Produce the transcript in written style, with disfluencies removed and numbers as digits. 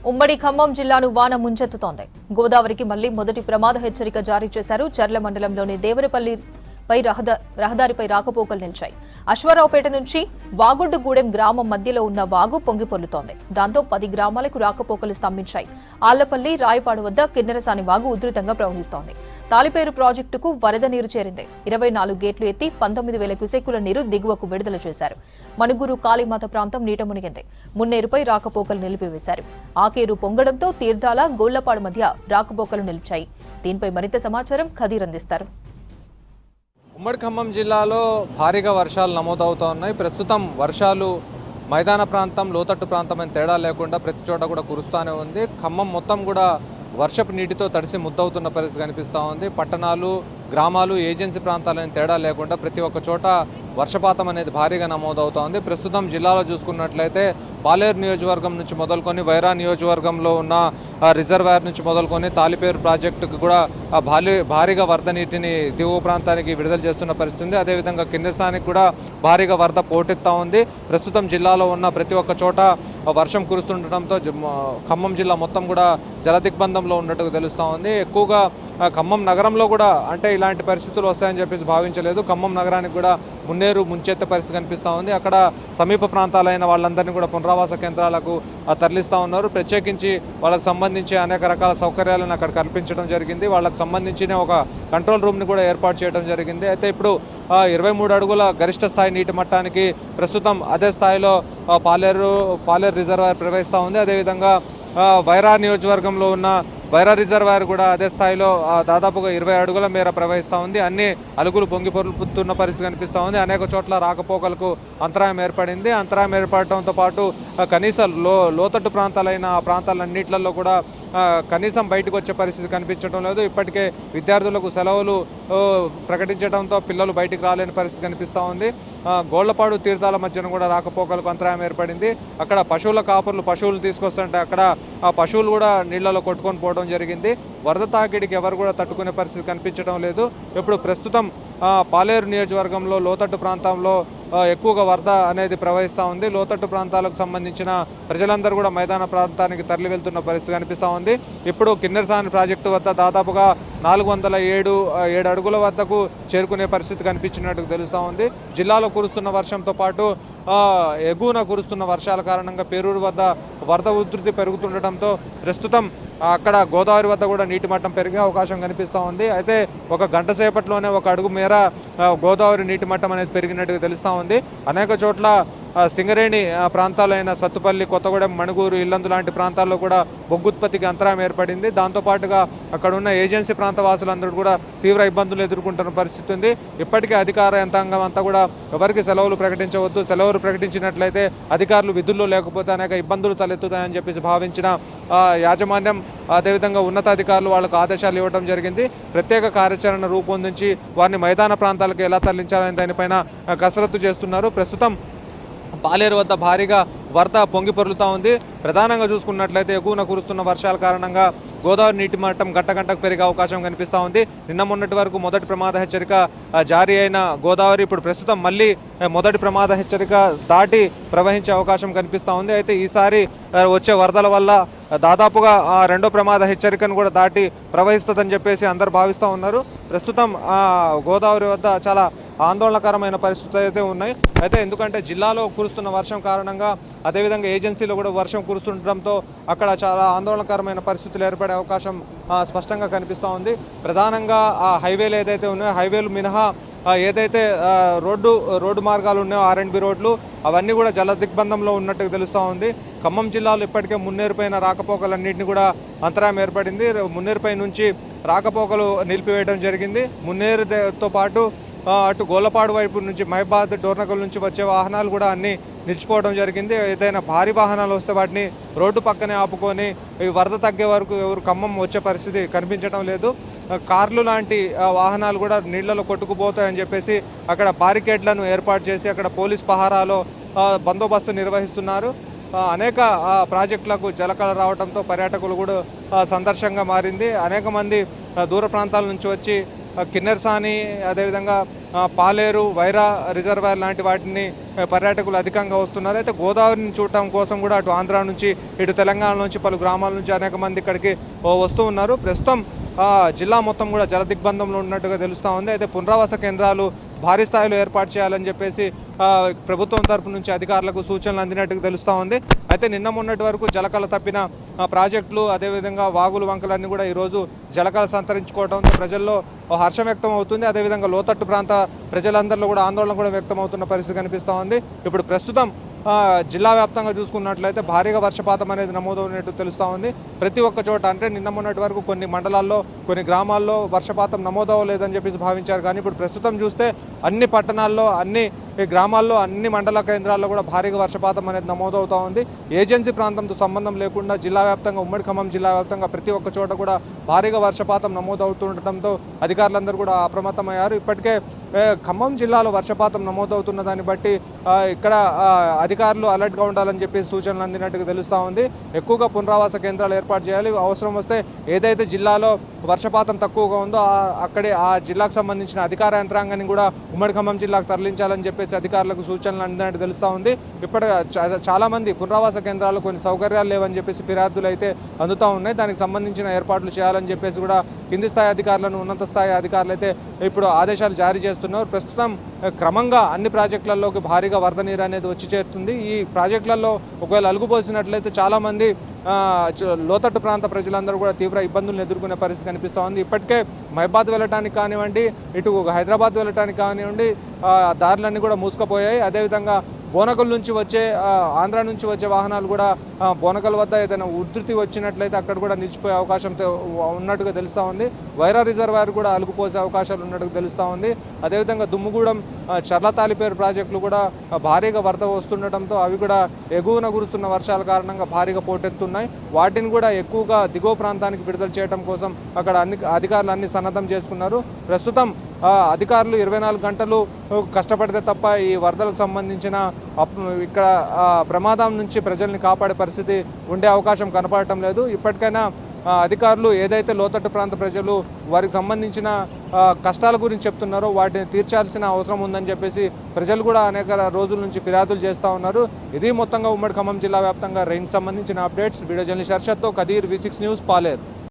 ఉమ్మడి ఖమ్మం జిల్లాను వాన ముంచెత్తుతోంది. గోదావరికి మళ్లీ మొదటి ప్రమాద హెచ్చరిక జారీ చేశారు. చర్ల మండలంలోని దేవరపల్లిపై రహదారిపై రాకపోకలు నిలిచాయి. అశ్వారావుపేట నుంచి వాగుడ్డుగూడెం గ్రామం మధ్యలో ఉన్న వాగు పొంగి పొర్లుతోంది. దాంతో 10 గ్రామాలకు రాకపోకలు స్తంభించాయి. ఆళ్లపల్లి, రాయపాడు వద్ద కిన్నెరసాని వాగు ఉధృతంగా ప్రవహిస్తోంది. తాలిపేరు ప్రాజెక్టుకు వరద నీరు చేరింది. 24 గేట్లు ఎత్తి 19,000 క్యూసెక్కుల నీరు దిగువకు విడుదల చేశారు. మనుగురు, కాళీమాత ప్రాంతం నీట మునిగింది. మున్నేరుపై రాకపోకలు నిలిపివేశారు. ఆకేరు పొంగడంతో తీర్థాల, గోళ్లపాడు మధ్య రాకపోకలు నిలిచాయి. దీనిపై మరింత సమాచారం ఖదీర్ అందిస్తారు. ఉమ్మడి ఖమ్మం జిల్లాలో భారీగా వర్షాలు నమోదవుతూ ఉన్నాయి. ప్రస్తుతం వర్షాలు మైదాన ప్రాంతం, లోతట్టు ప్రాంతం అని తేడా లేకుండా ప్రతి చోట కూడా కురుస్తూనే ఉంది. ఖమ్మం మొత్తం కూడా వర్షపు నీటితో తడిసి ముద్దవుతున్న పరిస్థితి కనిపిస్తూ ఉంది. పట్టణాలు, గ్రామాలు, ఏజెన్సీ ప్రాంతాలని తేడా లేకుండా ప్రతి ఒక్క చోట వర్షపాతం అనేది భారీగా నమోదవుతోంది. ప్రస్తుతం జిల్లాలో చూసుకున్నట్లయితే పాలేరు నియోజకవర్గం నుంచి మొదలుకొని వైరా నియోజకవర్గంలో ఉన్న రిజర్వాయర్ నుంచి మొదలుకొని తాలిపేరు ప్రాజెక్టుకు కూడా భారీగా వరద నీటిని దిగువ ప్రాంతానికి విడుదల చేస్తున్న పరిస్థితి ఉంది. అదేవిధంగా కిన్నెరసానికి కూడా భారీగా వరద పోటెత్తా ఉంది. ప్రస్తుతం జిల్లాలో ఉన్న ప్రతి ఒక్క చోట వర్షం కురుస్తుండటంతో ఖమ్మం జిల్లా మొత్తం కూడా జలదిగ్బంధంలో ఉన్నట్టుగా తెలుస్తూ ఉంది. ఎక్కువగా ఖమ్మం నగరంలో కూడా అంటే ఇలాంటి పరిస్థితులు వస్తాయని చెప్పేసి భావించలేదు. ఖమ్మం నగరానికి కూడా మున్నేరు ముంచెత్తే పరిస్థితి కనిపిస్తూ ఉంది. అక్కడ సమీప ప్రాంతాలైన వాళ్ళందరినీ కూడా పునరావాస కేంద్రాలకు తరలిస్తూ ఉన్నారు. ప్రత్యేకించి వాళ్ళకి సంబంధించి అనేక రకాల సౌకర్యాలను అక్కడ కల్పించడం జరిగింది. వాళ్ళకి సంబంధించిన ఒక కంట్రోల్ రూమ్ని కూడా ఏర్పాటు చేయడం జరిగింది. అయితే ఇప్పుడు 23 అడుగుల గరిష్ట స్థాయి నీటి మట్టానికి ప్రస్తుతం అదే స్థాయిలో పాలేరు రిజర్వాయర్ ప్రవహిస్తూ ఉంది. అదేవిధంగా వైరా నియోజకవర్గంలో ఉన్న వైరా రిజర్వాయర్ కూడా అదే స్థాయిలో దాదాపుగా 20 అడుగుల మేర ప్రవహిస్తూ ఉంది. అన్ని అలుగులు పొంగి పొరులుతున్న పరిస్థితి కనిపిస్తూ ఉంది. అనేక చోట్ల రాకపోకలకు అంతరాయం ఏర్పడింది. అంతరాయం ఏర్పడటంతో పాటు కనీస లోతట్టు ప్రాంతాలైన ఆ ప్రాంతాలన్నింటిలో కూడా కనీసం బయటకు వచ్చే పరిస్థితి కనిపించడం లేదు. ఇప్పటికే విద్యార్థులకు సెలవులు ప్రకటించడంతో పిల్లలు బయటికి రాలేని పరిస్థితి కనిపిస్తూ ఉంది. గోళ్లపాడు, తీర్థాల మధ్యన కూడా రాకపోకలకు అంతరాయం ఏర్పడింది. అక్కడ పశువుల కాపర్లు పశువులు తీసుకొస్తుంటే అక్కడ ఆ పశువులు కూడా నీళ్లలో కొట్టుకొని పోవడం జరిగింది. వరద తాకిడికి ఎవరు కూడా తట్టుకునే పరిస్థితి కనిపించడం లేదు. ఇప్పుడు ప్రస్తుతం పాలేరు నియోజకవర్గంలో లోతట్టు ప్రాంతంలో ఎక్కువగా వరద అనేది ప్రవహిస్తూ ఉంది. లోతట్టు ప్రాంతాలకు సంబంధించిన ప్రజలందరూ కూడా మైదాన ప్రాంతానికి తరలి వెళ్తున్న పరిస్థితి కనిపిస్తూ ఉంది. ఇప్పుడు కిన్నెరసాని ప్రాజెక్టు వద్ద దాదాపుగా 407 అడుగుల వద్దకు చేరుకునే పరిస్థితి కనిపించినట్టు తెలుస్తూ ఉంది. జిల్లాలో కురుస్తున్న వర్షంతో పాటు ఎగువన కురుస్తున్న వర్షాల కారణంగా పేరూరు వద్ద వరద ఉధృతి పెరుగుతుండటంతో ప్రస్తుతం అక్కడ గోదావరి వద్ద కూడా నీటి మట్టం పెరిగే అవకాశం కనిపిస్తూ ఉంది. అయితే ఒక గంట సేపట్లోనే 1 అడుగు మేర గోదావరి నీటి మట్టం అనేది పెరిగినట్టుగా తెలుస్తూ ఉంది. అనేక చోట్ల సింగరేణి ప్రాంతాలైన సత్తుపల్లి, కొత్తగూడెం, మణుగూరు, ఇల్లందు లాంటి ప్రాంతాల్లో కూడా బొగ్గుత్పత్తికి అంతరాయం ఏర్పడింది. దాంతోపాటుగా అక్కడ ఉన్న ఏజెన్సీ ప్రాంత వాసులందరూ కూడా తీవ్ర ఇబ్బందులు ఎదుర్కొంటున్న పరిస్థితి ఉంది. ఇప్పటికే అధికార యంత్రాంగం అంతా కూడా ఎవరికి సెలవులు ప్రకటించవద్దు, సెలవులు ప్రకటించినట్లయితే అధికారులు విధుల్లో లేకపోతే అనేక ఇబ్బందులు తలెత్తుతాయని చెప్పేసి భావించిన యాజమాన్యం, అదేవిధంగా ఉన్నతాధికారులు వాళ్ళకు ఆదేశాలు ఇవ్వడం జరిగింది. ప్రత్యేక కార్యాచరణ రూపొందించి వారిని మైదాన ప్రాంతాలకు ఎలా తరలించాలని దానిపైన కసరత్తు చేస్తున్నారు. ప్రస్తుతం పాలేరు వద్ద భారీగా వరద పొంగి పొర్లుతూ ఉంది. ప్రధానంగా చూసుకున్నట్లయితే ఎగువన కురుస్తున్న వర్షాల కారణంగా గోదావరి నీటి మట్టం గంటకు పెరిగే అవకాశం కనిపిస్తూ ఉంది. నిన్న మొన్నటి వరకు మొదటి ప్రమాద హెచ్చరిక జారీ అయిన గోదావరి ఇప్పుడు ప్రస్తుతం మళ్ళీ మొదటి ప్రమాద హెచ్చరిక దాటి ప్రవహించే అవకాశం కనిపిస్తూ ఉంది. అయితే ఈసారి వచ్చే వరదల వల్ల దాదాపుగా రెండో ప్రమాద హెచ్చరికను కూడా దాటి ప్రవహిస్తుందని చెప్పేసి అందరు భావిస్తూ ఉన్నారు. ప్రస్తుతం గోదావరి వద్ద చాలా ఆందోళనకరమైన పరిస్థితులు అయితే ఉన్నాయి. అయితే ఎందుకంటే జిల్లాలో కురుస్తున్న వర్షం కారణంగా, అదేవిధంగా ఏజెన్సీలో కూడా వర్షం కురుస్తుండటంతో అక్కడ చాలా ఆందోళనకరమైన పరిస్థితులు ఏర్పడే అవకాశం స్పష్టంగా కనిపిస్తూ ఉంది. ప్రధానంగా ఆ హైవేలు ఏదైతే ఉన్నాయో, హైవేలు మినహా ఏదైతే రోడ్డు మార్గాలు ఉన్నాయో, R&B రోడ్లు, అవన్నీ కూడా జల దిగ్బంధంలో ఉన్నట్టుగా తెలుస్తూ ఉంది. ఖమ్మం జిల్లాలో ఇప్పటికే మున్నేరుపైన రాకపోకలన్నింటినీ కూడా అంతరాయం ఏర్పడింది. మున్నేరుపై నుంచి రాకపోకలు నిలిపివేయడం జరిగింది. మున్నేరుతో పాటు అటు గోళ్లపాడు వైపు నుంచి మహిబాద్, డోర్నకల్ నుంచి వచ్చే వాహనాలు కూడా అన్నీ నిలిచిపోవడం జరిగింది. ఏదైనా భారీ వాహనాలు వస్తే వాటిని రోడ్డు పక్కనే ఆపుకొని ఈ వరద తగ్గే వరకు ఎవరు ఖమ్మం వచ్చే పరిస్థితి కనిపించడం లేదు. కార్లు లాంటి వాహనాలు కూడా నీళ్లలో కొట్టుకుపోతాయని చెప్పేసి అక్కడ బారికేడ్లను ఏర్పాటు చేసి అక్కడ పోలీస్ పహారాలో బందోబస్తు నిర్వహిస్తున్నారు. అనేక ప్రాజెక్టులకు జలకళ రావడంతో పర్యాటకులు కూడా సందర్శనంగా మారింది. అనేక మంది దూర ప్రాంతాల నుంచి వచ్చి కిన్నెరసాని, అదేవిధంగా పాలేరు, వైరా రిజర్వాయర్ లాంటి వాటిని పర్యాటకులు అధికంగా వస్తున్నారు. అయితే గోదావరిని చూడటం కోసం కూడా అటు ఆంధ్ర నుంచి ఇటు తెలంగాణ నుంచి పలు గ్రామాల నుంచి అనేక మంది ఇక్కడికి వస్తూ ఉన్నారు. ప్రస్తుతం జిల్లా మొత్తం కూడా జలదిగ్బంధంలో ఉన్నట్టుగా తెలుస్తూ ఉంది. అయితే పునరావాస కేంద్రాలు భారీ స్థాయిలో ఏర్పాటు చేయాలని చెప్పేసి ప్రభుత్వం తరపు నుంచి అధికారులకు సూచనలు అందినట్టుగా తెలుస్తూ ఉంది. అయితే నిన్న మొన్నటి వరకు జలకళ తప్పిన ప్రాజెక్టులు అదేవిధంగా వాగులు వంకలన్నీ కూడా ఈరోజు జలకళ సంతరించుకోవడంతో ప్రజల్లో హర్షం వ్యక్తం అవుతుంది. అదేవిధంగా లోతట్టు ప్రాంత ప్రజలందరిలో కూడా ఆందోళన కూడా వ్యక్తం అవుతున్న పరిస్థితి కనిపిస్తూ ఉంది. ఇప్పుడు ప్రస్తుతం జిల్లా వ్యాప్తంగా చూసుకున్నట్లయితే భారీగా వర్షపాతం అనేది నమోదవుతున్నట్టు తెలుస్తూ ఉంది. ప్రతి ఒక్క చోట అంటే నిన్న మొన్నటి వరకు కొన్ని మండలాల్లో కొన్ని గ్రామాల్లో వర్షపాతం నమోదవ్వలేదని చెప్పేసి భావించారు. కానీ ఇప్పుడు ప్రస్తుతం చూస్తే అన్ని పట్టణాల్లో అన్ని గ్రామాల్లో అన్ని మండల కేంద్రాల్లో కూడా భారీగా వర్షపాతం అనేది నమోదవుతూ ఉంది. ఏజెన్సీ ప్రాంతంతో సంబంధం లేకుండా జిల్లా వ్యాప్తంగా ఉమ్మడి ఖమ్మం జిల్లా వ్యాప్తంగా ప్రతి ఒక్క చోట కూడా భారీగా వర్షపాతం నమోదవుతుండటంతో అధికారులందరూ కూడా అప్రమత్తమయ్యారు. ఇప్పటికే ఖమ్మం జిల్లాలో వర్షపాతం నమోదవుతున్న దాన్ని బట్టి ఇక్కడ అధికారులు అలర్ట్గా ఉండాలని చెప్పి సూచనలు అందినట్టుగా తెలుస్తూ ఉంది. ఎక్కువగా పునరావాస కేంద్రాలు ఏర్పాటు చేయాలి. అవసరం వస్తే ఏదైతే జిల్లాలో వర్షపాతం తక్కువగా ఉందో అక్కడే ఆ జిల్లాకు సంబంధించిన అధికార యంత్రాంగాన్ని కూడా ఉమ్మడి ఖమ్మం జిల్లాకు తరలించాలని చెప్పేసి అధికారులకు సూచనలు అందినట్టు తెలుస్తూ ఉంది. ఇప్పటి చాలామంది పునరావాస కేంద్రాల్లో కొన్ని సౌకర్యాలు లేవని చెప్పేసి ఫిర్యాదులు అయితే అందుతూ ఉన్నాయి. దానికి సంబంధించిన ఏర్పాట్లు చేయాలని చెప్పేసి కూడా కింది స్థాయి అధికారులను ఉన్నత స్థాయి అధికారులు అయితే ఇప్పుడు ఆదేశాలు జారీ చేస్తున్నారు. ప్రస్తుతం క్రమంగా అన్ని ప్రాజెక్టులలోకి భారీగా వరద నీరు అనేది వచ్చి చేరుతుంది. ఈ ప్రాజెక్టులలో ఒకవేళ అలుగుపోసినట్లయితే చాలామంది లోతట్టు ప్రాంత ప్రజలందరూ కూడా తీవ్ర ఇబ్బందులను ఎదుర్కొనే పరిస్థితి కనిపిస్తూ ఉంది. ఇప్పటికే మహబాద్ వెళ్ళటానికి కానివ్వండి, ఇటు హైదరాబాద్ వెళ్ళటానికి కానివ్వండి దారులన్నీ కూడా మూసుకుపోయాయి. అదేవిధంగా బోనకల్ నుంచి వచ్చే ఆంధ్ర నుంచి వచ్చే వాహనాలు కూడా బోనకల్ వద్ద ఏదైనా ఉధృతి వచ్చినట్లయితే అక్కడ కూడా నిలిచిపోయే అవకాశం ఉన్నట్టుగా తెలుస్తూ ఉంది. వైరా రిజర్వాయర్ కూడా అలుగుపోసే అవకాశాలు ఉన్నట్టుగా తెలుస్తూ ఉంది. అదేవిధంగా దుమ్ముగూడెం చర్లతాలిపేరు ప్రాజెక్టులు కూడా భారీగా వరద వస్తుండటంతో అవి కూడా ఎగువన కురుస్తున్న వర్షాల కారణంగా భారీగా పోటెత్తున్నాయి. వాటిని కూడా ఎక్కువగా దిగువ ప్రాంతానికి విడుదల చేయడం కోసం అక్కడ అధికారులు అన్ని సన్నద్ధం చేసుకున్నారు. ప్రస్తుతం అధికారులు 24 గంటలు కష్టపడితే తప్ప ఈ వరదలకు సంబంధించిన ఇక్కడ ప్రమాదం నుంచి ప్రజల్ని కాపాడే పరిస్థితి ఉండే అవకాశం కనపడటం లేదు. ఇప్పటికైనా అధికారులు ఏదైతే లోతట్టు ప్రాంత ప్రజలు వారికి సంబంధించిన కష్టాల గురించి చెప్తున్నారో వాటిని తీర్చాల్సిన అవసరం ఉందని చెప్పేసి ప్రజలు కూడా అనేక రోజుల నుంచి ఫిర్యాదులు చేస్తూ ఉన్నారు. ఇది మొత్తంగా ఉమ్మడి ఖమ్మం జిల్లా వ్యాప్తంగా రైన్కి సంబంధించిన అప్డేట్స్. వీడియో జర్నలిస్ట్ హర్షత్తో కదీర్, V6 న్యూస్, పాలేరు.